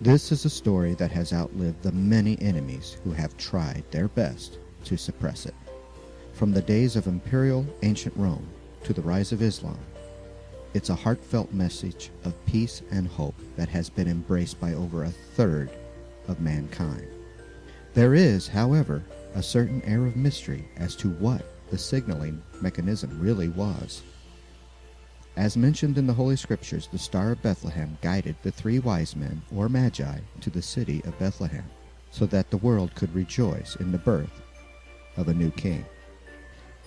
This is a story that has outlived the many enemies who have tried their best to suppress it. From the days of imperial ancient Rome to the rise of Islam, it's a heartfelt message of peace and hope that has been embraced by over a third of mankind. There is, however, a certain air of mystery as to what the signaling mechanism really was. As mentioned in the Holy Scriptures, the Star of Bethlehem guided the 3 wise men, or magi, to the city of Bethlehem, so that the world could rejoice in the birth of a new king.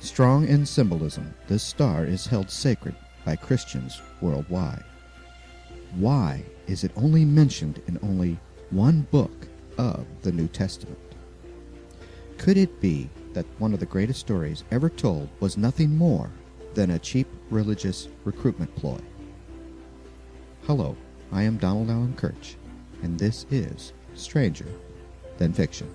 Strong in symbolism, this star is held sacred by Christians worldwide. Why is it only mentioned in only one book of the New Testament? Could it be that one of the greatest stories ever told was nothing more than a cheap religious recruitment ploy? Hello, I am Donald Allen Kirch, and this is Stranger Than Fiction.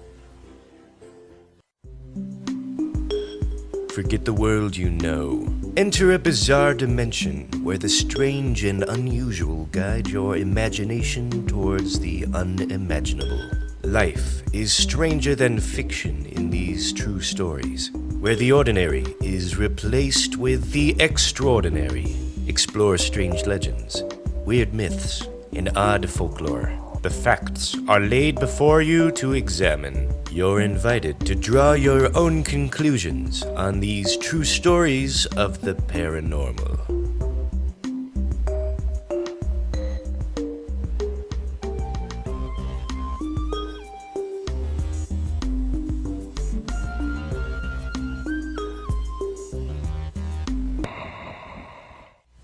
Forget the world you know. Enter a bizarre dimension where the strange and unusual guide your imagination towards the unimaginable. Life is stranger than fiction in these true stories, where the ordinary is replaced with the extraordinary. Explore strange legends, weird myths, and odd folklore. The facts are laid before you to examine. You're invited to draw your own conclusions on these true stories of the paranormal.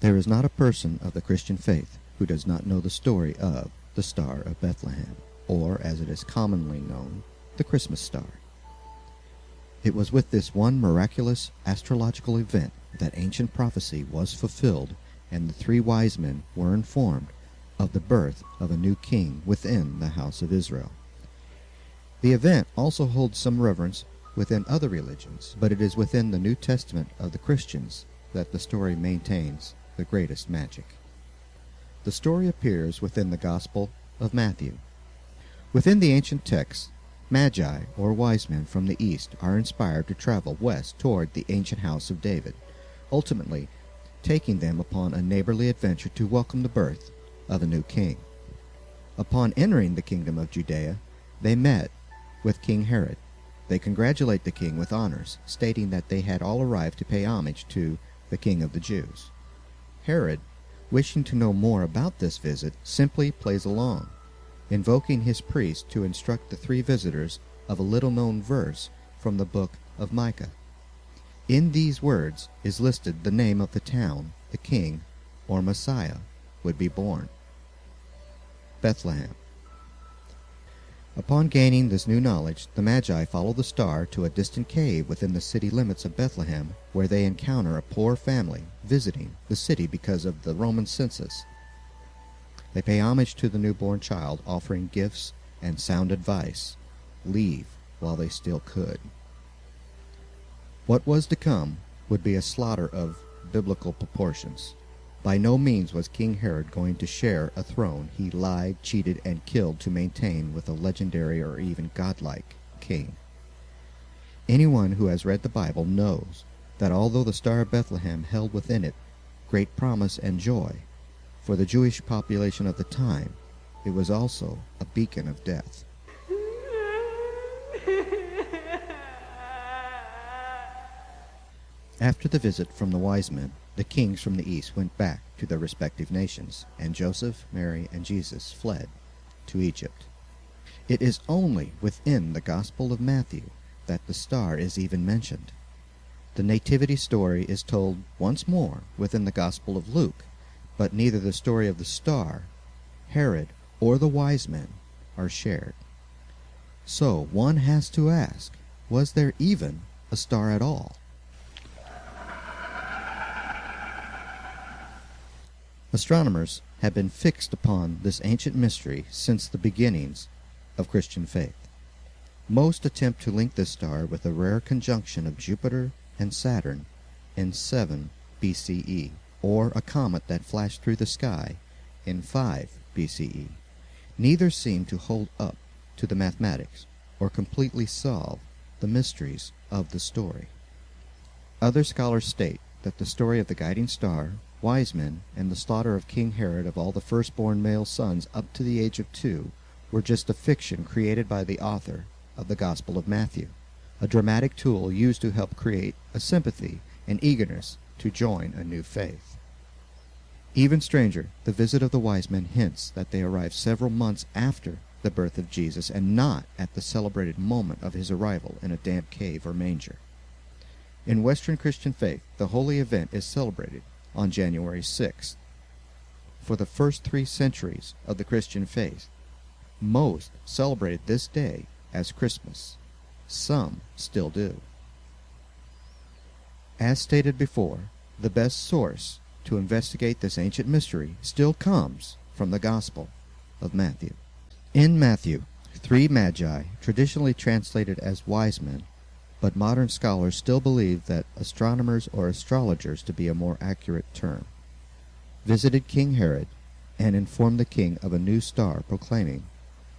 There is not a person of the Christian faith who does not know the story of the Star of Bethlehem, or as it is commonly known, the Christmas star. It was with this one miraculous astrological event that ancient prophecy was fulfilled, and the 3 wise men were informed of the birth of a new king within the house of Israel. The event also holds some reverence within other religions, but it is within the New Testament of the Christians that the story maintains the greatest magic. The story appears within the Gospel of Matthew. Within the ancient text, magi, or wise men from the east, are inspired to travel west toward the ancient house of David, ultimately taking them upon a neighborly adventure to welcome the birth of a new king. Upon entering the kingdom of Judea, they met with King Herod. They congratulate the king with honors, stating that they had all arrived to pay homage to the King of the Jews. Herod, wishing to know more about this visit, simply plays along, invoking his priest to instruct the 3 visitors of a little-known verse from the book of Micah. In these words is listed the name of the town the king, or Messiah, would be born: Bethlehem. Upon gaining this new knowledge, the Magi follow the star to a distant cave within the city limits of Bethlehem, where they encounter a poor family visiting the city because of the Roman census. They pay homage to the newborn child, offering gifts and sound advice. Leave while they still could. What was to come would be a slaughter of biblical proportions. By no means was King Herod going to share a throne he lied, cheated, and killed to maintain with a legendary or even godlike king. Anyone who has read the Bible knows that although the Star of Bethlehem held within it great promise and joy, for the Jewish population of the time, it was also a beacon of death. After the visit from the wise men, the kings from the east went back to their respective nations, and Joseph, Mary, and Jesus fled to Egypt. It is only within the Gospel of Matthew that the star is even mentioned. The nativity story is told once more within the Gospel of Luke, but neither the story of the star, Herod, or the wise men are shared. So one has to ask, was there even a star at all? Astronomers have been fixed upon this ancient mystery since the beginnings of Christian faith. Most attempt to link this star with a rare conjunction of Jupiter and Saturn in 7 BCE, or a comet that flashed through the sky in 5 BCE. Neither seem to hold up to the mathematics or completely solve the mysteries of the story. Other scholars state that the story of the guiding star, wise men, and the slaughter of King Herod of all the firstborn male sons up to the age of 2 were just a fiction created by the author of the Gospel of Matthew, a dramatic tool used to help create a sympathy and eagerness to join a new faith. Even stranger, the visit of the wise men hints that they arrived several months after the birth of Jesus and not at the celebrated moment of his arrival in a damp cave or manger. In Western Christian faith, the holy event is celebrated on January 6th. For the first 3 centuries of the Christian faith, most celebrated this day as Christmas. Some still do. As stated before, the best source to investigate this ancient mystery still comes from the Gospel of Matthew. In Matthew, 3 magi, traditionally translated as wise men, but modern scholars still believe that astronomers or astrologers to be a more accurate term, visited King Herod and informed the king of a new star proclaiming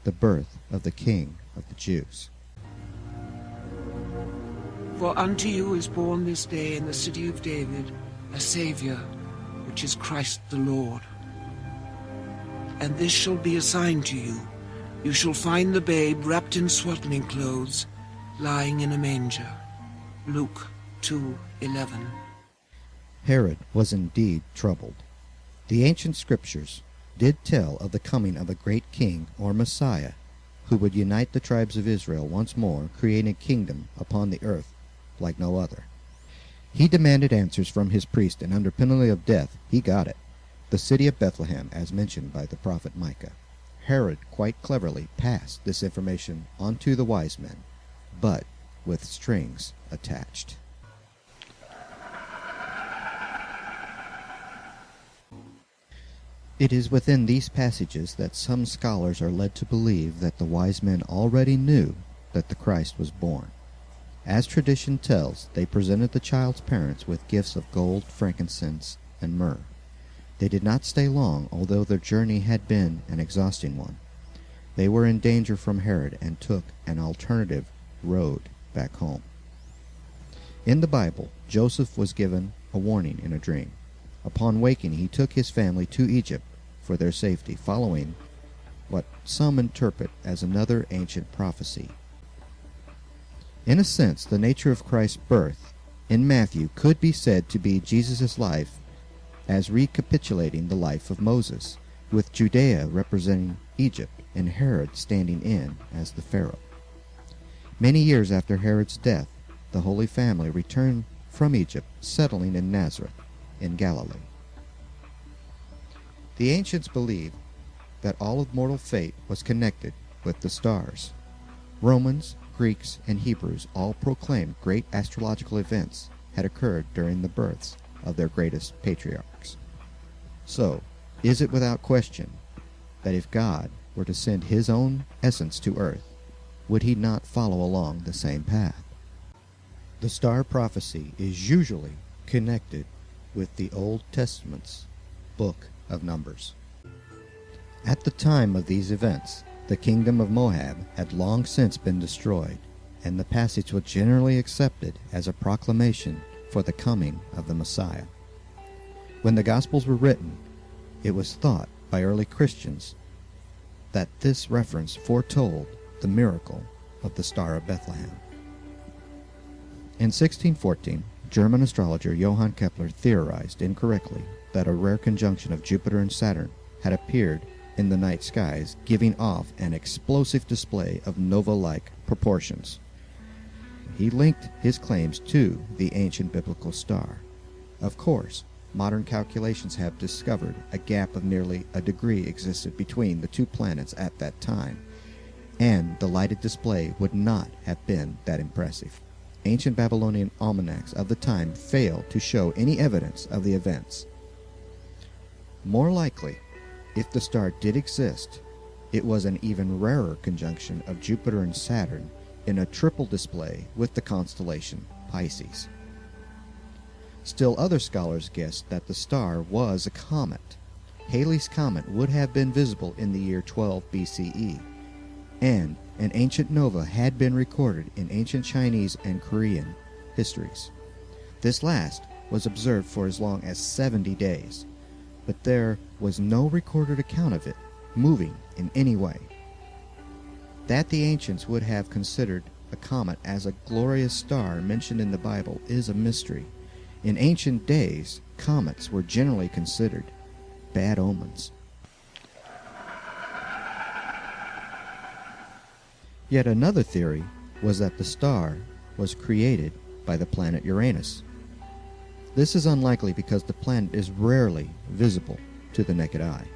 the birth of the King of the Jews. For unto you is born this day in the city of David a Savior, which is Christ the Lord. And this shall be a sign to you. You shall find the babe wrapped in swaddling clothes, lying in a manger. Luke 2:11. Herod was indeed troubled. The ancient scriptures did tell of the coming of a great king or Messiah who would unite the tribes of Israel once more, creating a kingdom upon the earth like no other. He demanded answers from his priest, and under penalty of death he got it. The city of Bethlehem, as mentioned by the prophet Micah. Herod quite cleverly passed this information on to the wise men, but with strings attached. It is within these passages that some scholars are led to believe that the wise men already knew that the Christ was born. As tradition tells, they presented the child's parents with gifts of gold, frankincense, and myrrh. They did not stay long, although their journey had been an exhausting one. They were in danger from Herod and took an alternative road back home. In the Bible, Joseph was given a warning in a dream. Upon waking, he took his family to Egypt for their safety, following what some interpret as another ancient prophecy. In a sense, the nature of Christ's birth in Matthew could be said to be Jesus' life as recapitulating the life of Moses, with Judea representing Egypt and Herod standing in as the Pharaoh. Many years after Herod's death, the Holy Family returned from Egypt, settling in Nazareth in Galilee. The ancients believed that all of mortal fate was connected with the stars. Romans, Greeks, and Hebrews all proclaimed great astrological events had occurred during the births of their greatest patriarchs. So, is it without question that if God were to send his own essence to earth, would he not follow along the same path? The star prophecy is usually connected with the Old Testament's book of Numbers. At the time of these events, the kingdom of Moab had long since been destroyed, and the passage was generally accepted as a proclamation for the coming of the Messiah. When the Gospels were written, it was thought by early Christians that this reference foretold the miracle of the Star of Bethlehem. In 1614, German astrologer Johann Kepler theorized incorrectly that a rare conjunction of Jupiter and Saturn had appeared in the night skies, giving off an explosive display of nova-like proportions. He linked his claims to the ancient biblical star. Of course, modern calculations have discovered a gap of nearly a degree existed between the two planets at that time, and the lighted display would not have been that impressive. Ancient Babylonian almanacs of the time fail to show any evidence of the events. More likely, if the star did exist, it was an even rarer conjunction of Jupiter and Saturn in a triple display with the constellation Pisces. Still other scholars guessed that the star was a comet, Halley's Comet would have been visible in the year 12 BCE, and an ancient nova had been recorded in ancient Chinese and Korean histories. This last was observed for as long as 70 days, but there was no recorded account of it moving in any way. That the ancients would have considered a comet as a glorious star mentioned in the Bible is a mystery. In ancient days, comets were generally considered bad omens. Yet another theory was that the star was created by the planet Uranus. This is unlikely because the planet is rarely visible to the naked eye.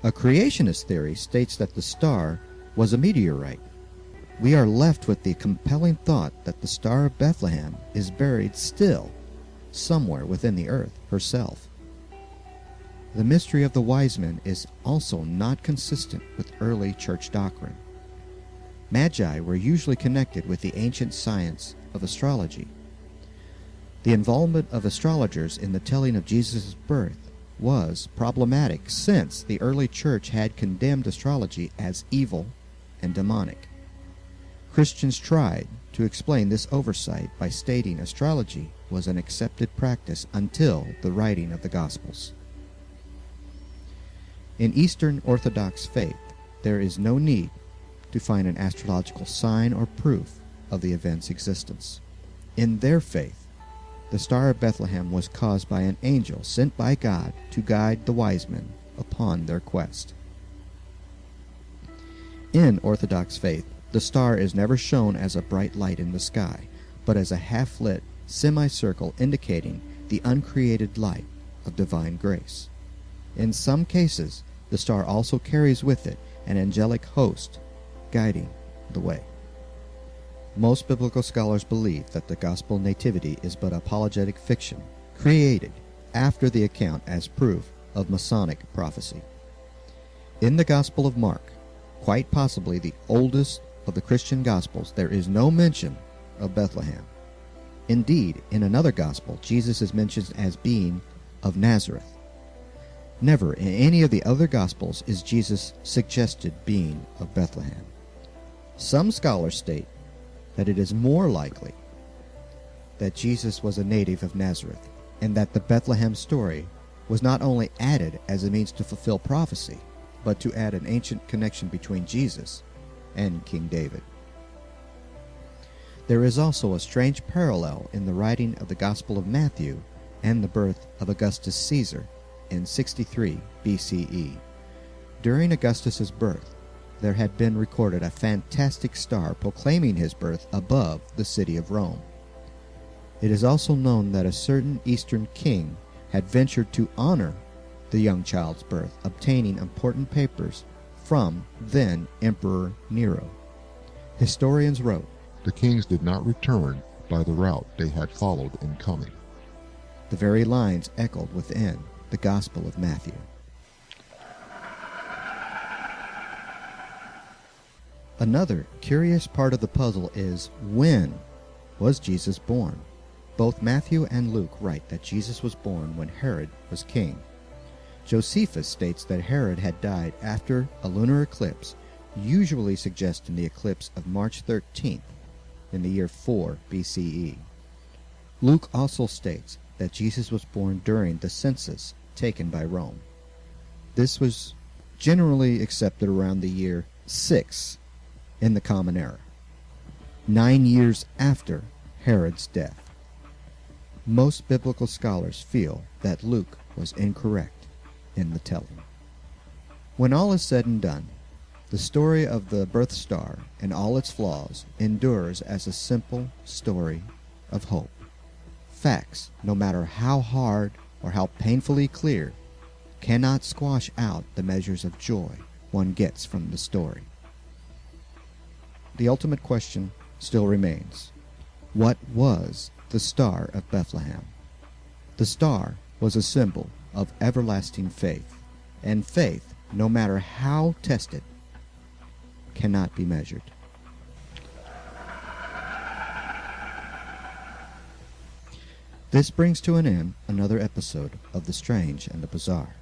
A creationist theory states that the star was a meteorite. We are left with the compelling thought that the Star of Bethlehem is buried still somewhere within the earth herself. The mystery of the wise men is also not consistent with early church doctrine. Magi were usually connected with the ancient science of astrology. The involvement of astrologers in the telling of Jesus' birth was problematic since the early church had condemned astrology as evil and demonic. Christians tried to explain this oversight by stating astrology was an accepted practice until the writing of the Gospels. In Eastern Orthodox faith, there is no need to find an astrological sign or proof of the event's existence. In their faith, the Star of Bethlehem was caused by an angel sent by God to guide the wise men upon their quest. In Orthodox faith, the star is never shown as a bright light in the sky, but as a half-lit semicircle indicating the uncreated light of divine grace. In some cases, the star also carries with it an angelic host guiding the way. Most biblical scholars believe that the gospel nativity is but apologetic fiction, created after the account as proof of Masonic prophecy. In the Gospel of Mark, quite possibly the oldest of the Christian Gospels, there is no mention of Bethlehem. Indeed, in another Gospel, Jesus is mentioned as being of Nazareth. Never in any of the other Gospels is Jesus suggested being of Bethlehem. Some scholars state that it is more likely that Jesus was a native of Nazareth, and that the Bethlehem story was not only added as a means to fulfill prophecy, but to add an ancient connection between Jesus and King David. There is also a strange parallel in the writing of the Gospel of Matthew and the birth of Augustus Caesar in 63 BCE. During Augustus's birth, there had been recorded a fantastic star proclaiming his birth above the city of Rome. It is also known that a certain Eastern king had ventured to honor the young child's birth, obtaining important papers from then Emperor Nero. Historians wrote, "The kings did not return by the route they had followed in coming." The very lines echoed within the Gospel of Matthew. Another curious part of the puzzle is, when was Jesus born? Both Matthew and Luke write that Jesus was born when Herod was king. Josephus states that Herod had died after a lunar eclipse, usually suggesting the eclipse of March 13th in the year 4 BCE. Luke also states that Jesus was born during the census taken by Rome. This was generally accepted around the year 6 in the Common Era, 9 years after Herod's death. Most biblical scholars feel that Luke was incorrect in the telling. When all is said and done, the story of the birth star and all its flaws endures as a simple story of hope. Facts, no matter how hard or how painfully clear, cannot squash out the measures of joy one gets from the story. The ultimate question still remains: what was the Star of Bethlehem? The star was a symbol of everlasting faith, and faith, no matter how tested, cannot be measured. This brings to an end another episode of The Strange and the Bizarre.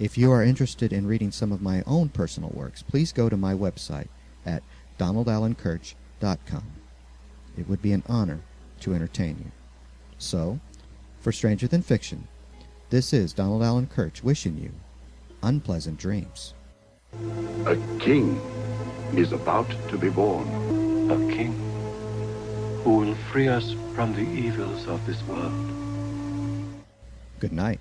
If you are interested in reading some of my own personal works, please go to my website at donaldallenkirch.com. It would be an honor to entertain you. So, for Stranger Than Fiction, this is Donald Allen Kirch wishing you unpleasant dreams. A king is about to be born. A king who will free us from the evils of this world. Good night.